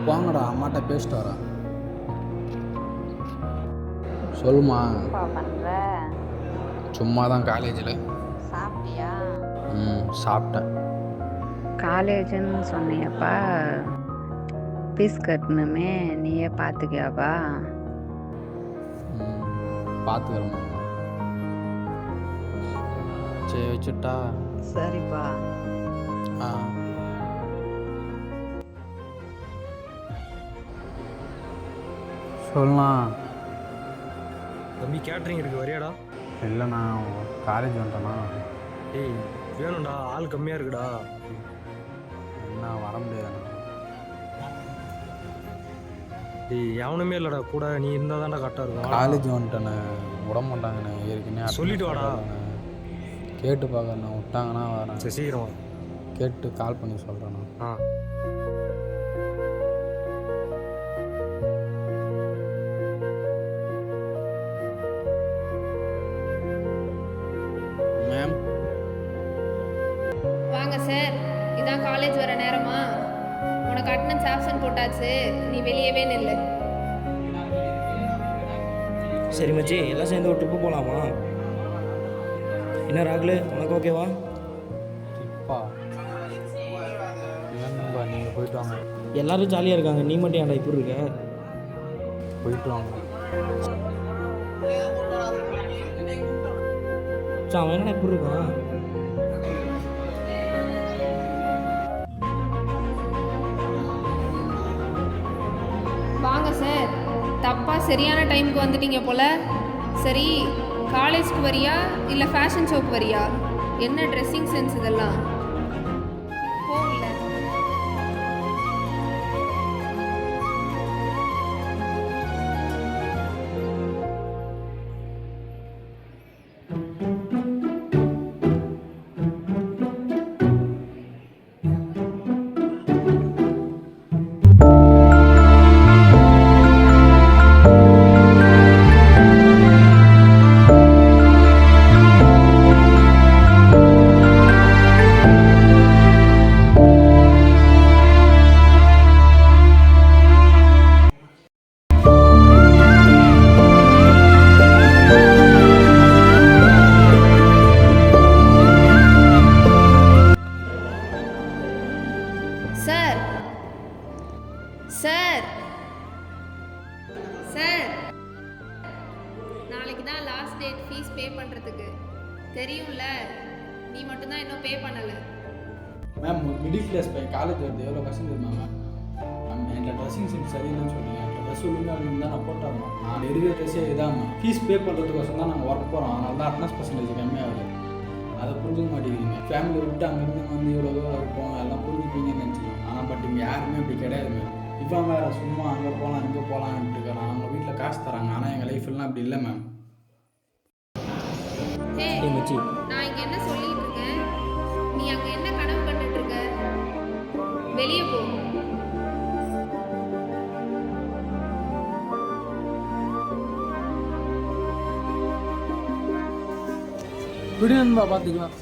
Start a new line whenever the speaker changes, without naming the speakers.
போங்கடா, அம்மாட்ட பேசிட்டு வரேன். சொல்லுமா.
பண்ற
சும்மா தான் காலேஜில்.
சாப்பிட்டியா?
சாப்பிட்டேன்.
காலேஜுன்னு சொன்னியப்பா, ஃபீஸ் கட்டணுமே, நீயே பார்த்துக்கியாப்பா?
பார்த்துக்கிறேம்மா. சரி வச்சுட்டா.
சரிப்பா.
சொல்லலாம்.
தம்பி கேட்ரிங் இருக்கு, வரியாடா?
இல்லைண்ணா, காலேஜ் வந்துட்டேண்ணா.
ஏய் வேணும்டா, ஆள் கம்மியாக இருக்குடா.
என்ன வர முடியாதுண்ணா.
ஏய் எவனுமே இல்லைடா கூட, நீ இருந்தால் தான்டா கரெக்டாக இருக்கும்.
காலேஜ் வந்துட்டேண்ணே, விட மாட்டாங்கண்ணே. ஏற்கனவே
சொல்லிட்டு வாடா.
கேட்டு பார்க்கறண்ணா, விட்டாங்கன்னா வரேன்.
சரி சீக்கிரம் வா.
கேட்டு கால் பண்ணி சொல்கிறேண்ணா. மேம்.
வாங்க சார், இதான் காலேஜ் வர நேரமா? உனக்கு அட்டனன்ஸ் ஆப்சன்ட் போட்டாச்சு, நீ வெளியவே நில்லு.
சரி மச்சி, எல்லாம் சேர்ந்து ஒரு ட்ரிப்பு போகலாமா? என்ன ராகுல், உனக்கு ஓகேவா?
ட்ரிப்பா? இல்லைங்கப்பா, நீங்கள் போயிட்டு வாங்க.
எல்லாரும் ஜாலியாக இருக்காங்க, நீ மட்டும் ஏன்டா இப்படி இருக்க?
போயிட்டு வாங்க.
அவன் என்னடா இப்படி இருக்கான்?
வாங்க சார், தப்பா சரியான டைமுக்கு வந்துட்டீங்க போல. சரி, காலேஜ்க்கு வரியா இல்லை ஃபேஷன் ஷோக்கு வரியா? என்ன ட்ரெஸ்ஸிங் சென்ஸ் இதெல்லாம்? போகல. சார் சார் சார், நாளைக்கு தான் லாஸ்ட் டேட் ஃபீஸ் பே பண்ணுறதுக்கு. தெரியும்ல, நீ மட்டும்தான் இன்னும் பே பண்ணலை.
மேம், மிடில் கிளாஸ் பையன் காலேஜ் வருது, எவ்வளோ கஷ்டம் தெரியுமா மேம்? என்கிட்ட ட்ரெஸ்ஸிங் சென்ஸ் சரியில்லைன்னு சொல்லுங்கள். என்கிட்ட ட்ரெஸ் ஒழுங்காக இருந்தால் நான் போட்டாங்க. நான் இருக்கிற ட்ரெஸ்ஸே இதாம்மா. ஃபீஸ் பே பண்ணுறதுக்கோசம் தான் நாங்கள் ஒர்க் போகிறோம். அதனால தான் அட்டனன்ஸ் பர்சன்டேஜ் கம்மியாகுது. அதை புரிஞ்சுக்க மாட்டேங்கிறீங்க. ஃபேமிலி விட்டு அங்கேருந்து வந்து இவ்வளோ தூரம் இருப்போம், எல்லாம் புரிஞ்சுப்பீங்கன்னு நினச்சிக்கலாம். ஆனால் பட் இங்கே யாருமே அப்படி கிடையாது மேம். இப்போ வேறு சும்மா அங்கே போகலாம் இங்கே போகலான்ட்டு இருக்கிறான். அவங்க வீட்டில் காசு தராங்க, ஆனால் எங்கள் லைஃப்லாம் அப்படி இல்லை மேம்.
ஏய் மச்சி,
நான் இங்கே என்ன சொல்லிட்டு இருக்கேன், நீ அங்கே என்ன கனவு கண்டுட்டு இருக்க? வெளியே போ.
விடு நண்பா, பார்த்துக்கலாம்.